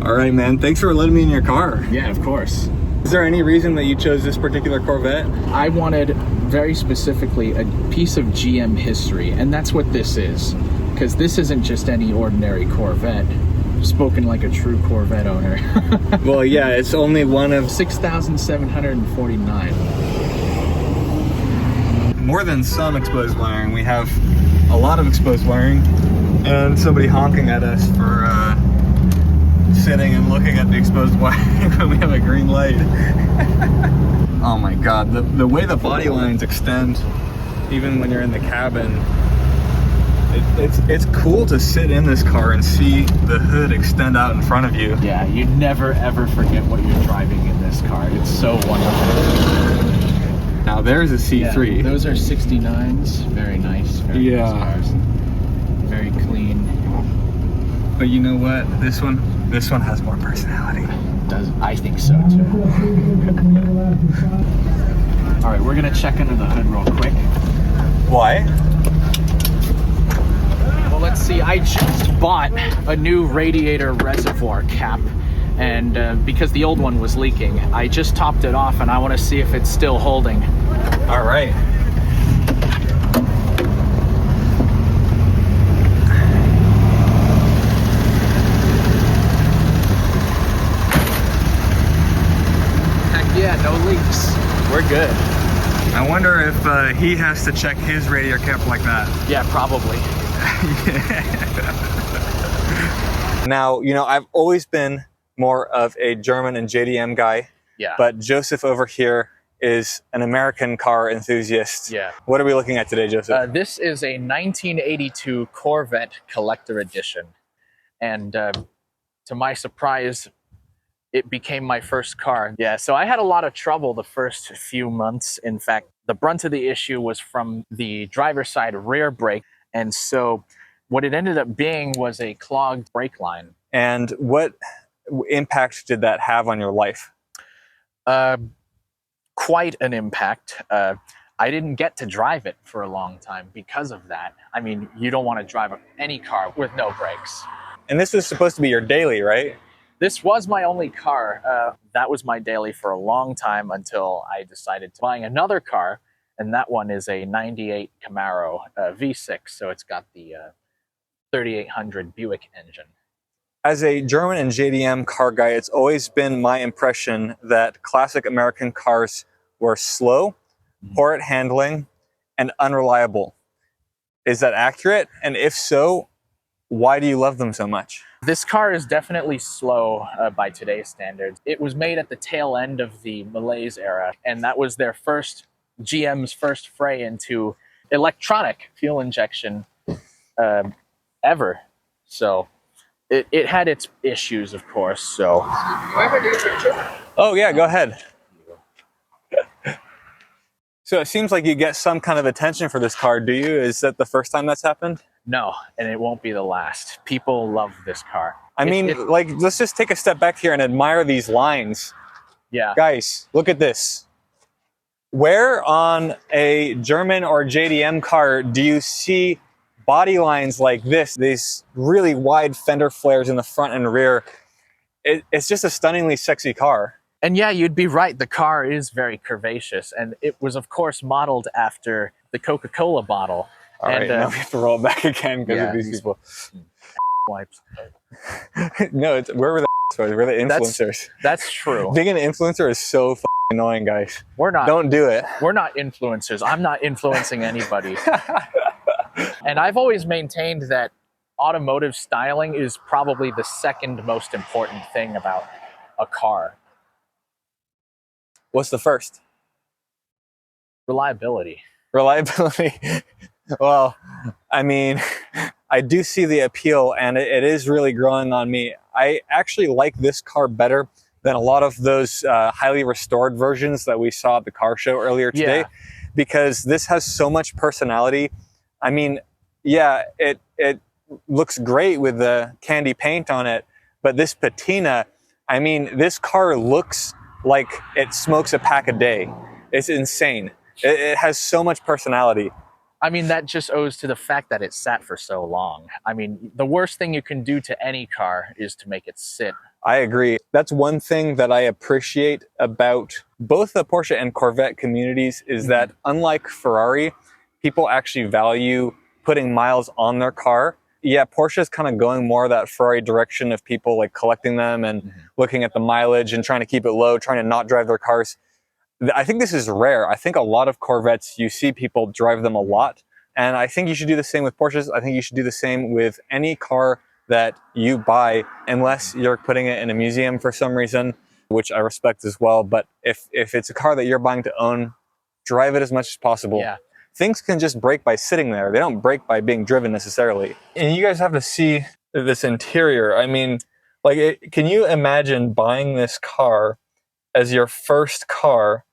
All right, man. Thanks for letting me in your car. Yeah, of course. Is there any reason that you chose this particular Corvette? I wanted very specifically a piece of GM history, and that's what this is. Because this isn't just any ordinary Corvette. Spoken like a true Corvette owner. Well, yeah, it's only one of 6,749. More than some exposed wiring. We have a lot of exposed wiring, and somebody honking at us for sitting and looking at the exposed wiring when we have a green light. Oh my god, the way the body lines extend, even when you're in the cabin, it's cool to sit in this car and see the hood extend out in front of you. Yeah, you never ever forget what you're driving in this car. It's so wonderful. Now there's a C3. Yeah, those are 69s. Very nice. Very nice cars. Very clean. But you know what? This one has more personality. I think so too. All right, we're gonna check under the hood real quick. Why? Well, let's see. I just bought a new radiator reservoir cap, and because the old one was leaking, I just topped it off, and I want to see if it's still holding. All right. Yeah, no leaks. We're good. I wonder if he has to check his radiator cap like that. Yeah, probably. Now, you know, I've always been more of a German and JDM guy. Yeah. But Joseph over here is an American car enthusiast. Yeah. What are we looking at today, Joseph? This is a 1982 Corvette Collector Edition. And to my surprise, it became my first car. Yeah, so I had a lot of trouble the first few months. In fact, the brunt of the issue was from the driver's side rear brake. And so what it ended up being was a clogged brake line. And what impact did that have on your life? Quite an impact. I didn't get to drive it for a long time because of that. I mean, you don't want to drive any car with no brakes. And this was supposed to be your daily, right? This was my only car. That was my daily for a long time until I decided to buying another car, and that one is a 98 Camaro V6, so it's got the 3800 Buick engine. As a German and JDM car guy, it's always been my impression that classic American cars were slow, poor at handling, and unreliable. Is that accurate? And if so, why do you love them so much? This car is definitely slow by today's standards. It was made at the tail end of the Malaise era, and that was their GM's first foray into electronic fuel injection ever. So it had its issues, of course. So. Oh yeah, go ahead. So it seems like you get some kind of attention for this car, do you? Is that the first time that's happened? No, and it won't be the last. People love this car. I mean, like, let's just take a step back here and admire these lines. Yeah. Guys, look at this. Where on a German or JDM car do you see body lines like this? These really wide fender flares in the front and rear. It's just a stunningly sexy car. And yeah, you'd be right. The car is very curvaceous. And it was, of course, modeled after the Coca-Cola bottle. All right, now we have to roll it back again because of these people. Wipes. No, we're the stores. We're the influencers. That's true. Being an influencer is so annoying, guys. We're not. Don't do it. We're not influencers. I'm not influencing anybody. And I've always maintained that automotive styling is probably the second most important thing about a car. What's the first? Reliability. Reliability. Well, I mean, I do see the appeal, and it is really growing on me. I actually like this car better than a lot of those highly restored versions that we saw at the car show earlier today, because this has so much personality. I mean, yeah, it looks great with the candy paint on it, but this patina, I mean, this car looks like it smokes a pack a day. It's insane. It has so much personality. I mean, that just owes to the fact that it sat for so long. I mean, the worst thing you can do to any car is to make it sit I agree. That's one thing that I appreciate about both the Porsche and Corvette communities is that unlike Ferrari, people actually value putting miles on their car. Yeah, Porsche is kind of going more that Ferrari direction of people like collecting them and looking at the mileage and trying to keep it low, trying to not drive their cars. I think this is rare. I think a lot of Corvettes, you see people drive them a lot. And I think you should do the same with Porsches. I think you should do the same with any car that you buy, unless you're putting it in a museum for some reason, which I respect as well. But if it's a car that you're buying to own, drive it as much as possible. Yeah. Things can just break by sitting there. They don't break by being driven necessarily. And you guys have to see this interior. I mean, like, can you imagine buying this car as your first car,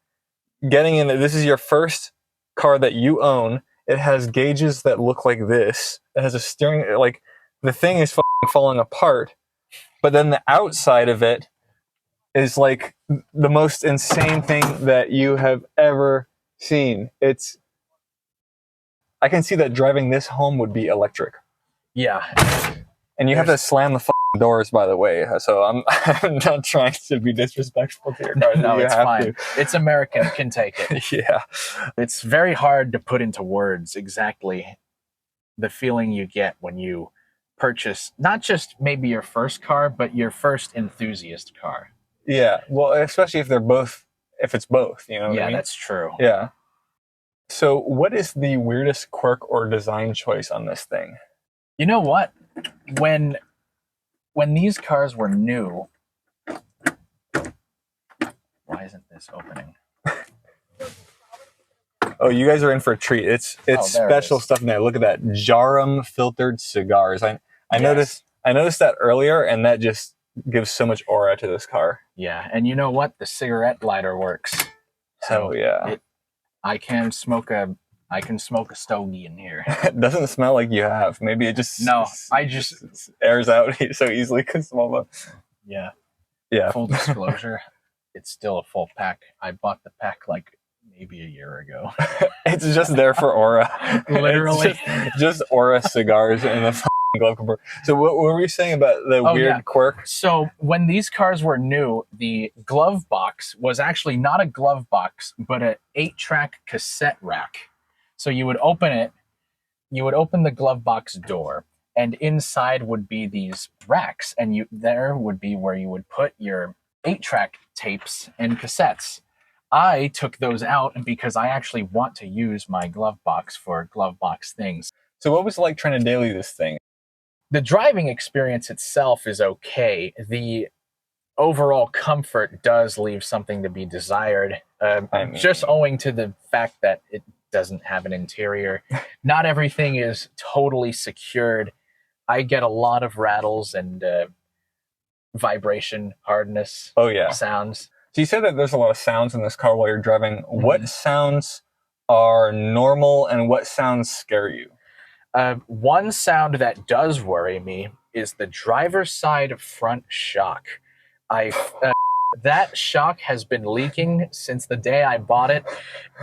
getting in it? This is your first car that you own. It has gauges that look like this. It has a steering, like, the thing is falling apart, but then the outside of it is like the most insane thing that you have ever seen. I can see that driving this home would be electric. Yeah. And you have to slam the doors, by the way. So I'm not trying to be disrespectful to your car. No, you it's have fine. to. It's American. It can take it. Yeah. It's very hard to put into words exactly the feeling you get when you purchase not just maybe your first car, but your first enthusiast car. Yeah. Well, especially if it's both, you know what I mean? That's true. Yeah. So what is the weirdest quirk or design choice on this thing? You know what? When these cars were new, why isn't this opening? Oh, you guys are in for a treat. It's special stuff in there. Look at that. Jarum filtered cigars. I noticed that earlier, and that just gives so much aura to this car. Yeah, and you know what? The cigarette lighter works. So yeah. I can smoke a stogie in here. It doesn't smell like you have. Maybe it just airs out so easily because yeah. Full disclosure, it's still a full pack. I bought the pack like maybe a year ago. It's just there for aura. Literally, just aura cigars in the glove compartment. So what were you saying about the weird quirk? So when these cars were new, the glove box was actually not a glove box, but an 8-track cassette rack. So you would open it, you would open the glove box door, and inside would be these racks, and there would be where you would put your 8-track tapes and cassettes. I took those out because I actually want to use my glove box for glove box things. So what was it like trying to daily this thing? The driving experience itself is okay. The overall comfort does leave something to be desired, just owing to the fact that it doesn't have an interior. Not everything is totally secured. I get a lot of rattles and vibration, hardness sounds. So you said that there's a lot of sounds in this car while you're driving. What sounds are normal and what sounds scare you? One sound that does worry me is the driver's side front shock. That shock has been leaking since the day I bought it.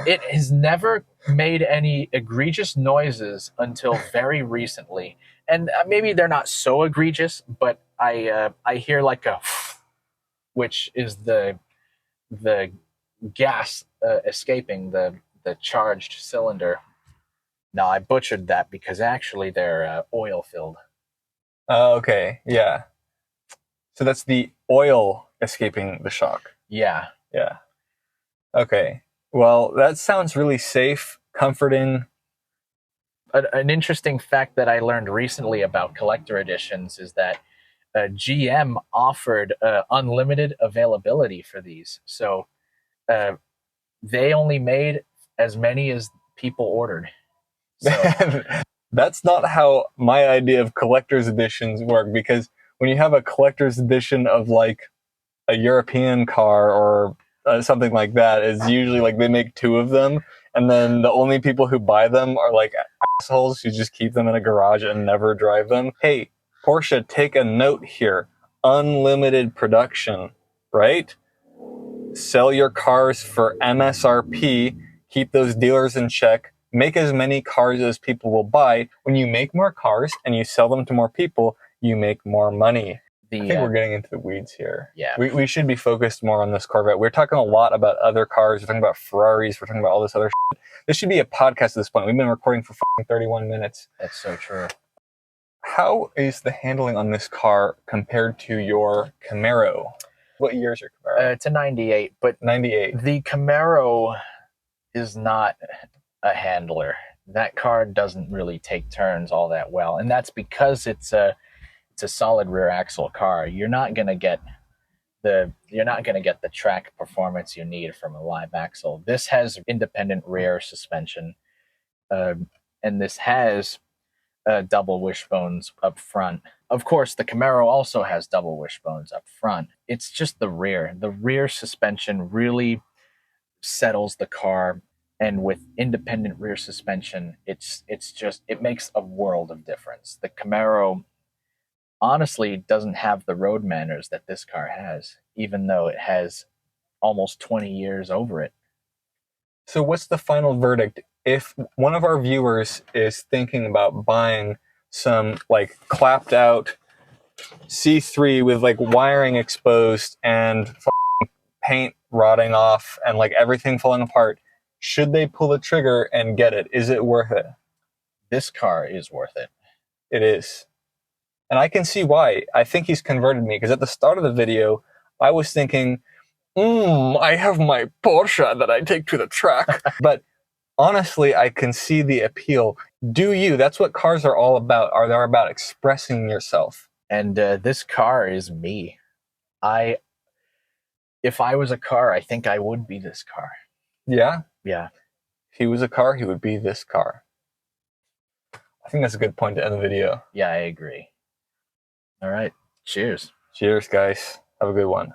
It has never made any egregious noises until very recently. And maybe they're not so egregious, but I hear like a which is the gas escaping the charged cylinder. Now, I butchered that because actually they're oil-filled. Okay, yeah. So that's the oil escaping the shock. Yeah. Yeah. Okay. Well, that sounds really safe, comforting. An interesting fact that I learned recently about collector editions is that GM offered unlimited availability for these. So they only made as many as people ordered. So. That's not how my idea of collector's editions work, because when you have a collector's edition of like a European car or something like that, it's usually like they make 2 of them, and then the only people who buy them are like assholes who just keep them in a garage and never drive them. Hey, Porsche, take a note here. Unlimited production, right? Sell your cars for MSRP, keep those dealers in check, make as many cars as people will buy. When you make more cars and you sell them to more people, you make more money. The I think we're getting into the weeds here. yeah, We should be focused more on this Corvette. We're talking a lot about other cars. We're talking about Ferraris. We're talking about all this other shit. This should be a podcast at this point. We've been recording for 31 minutes. that's so true. How is the handling on this car compared to your Camaro? What year is your Camaro? It's a 98, but 98. the Camaro is not a handler. That car doesn't really take turns all that well, and that's because it's a solid rear axle car. You're not gonna get the track performance you need from a live axle. This has independent rear suspension, and this has double wishbones up front. Of course, the Camaro also has double wishbones up front. It's just the rear. The rear suspension really settles the car, and with independent rear suspension, it makes a world of difference. The Camaro honestly doesn't have the road manners that this car has, even though it has almost 20 years over it. So what's the final verdict? If one of our viewers is thinking about buying some like clapped out C3 with like wiring exposed and paint rotting off and like everything falling apart, should they pull the trigger and get it? Is it worth it? This car is worth it. It is. And I can see why. I think he's converted me, because at the start of the video, I was thinking, I have my Porsche that I take to the track. But honestly, I can see the appeal. Do you? That's what cars are all about. They're about expressing yourself. And this car is me. If I was a car, I think I would be this car. Yeah? Yeah. If he was a car, he would be this car. I think that's a good point to end the video. Yeah, I agree. All right. Cheers. Cheers, guys. Have a good one.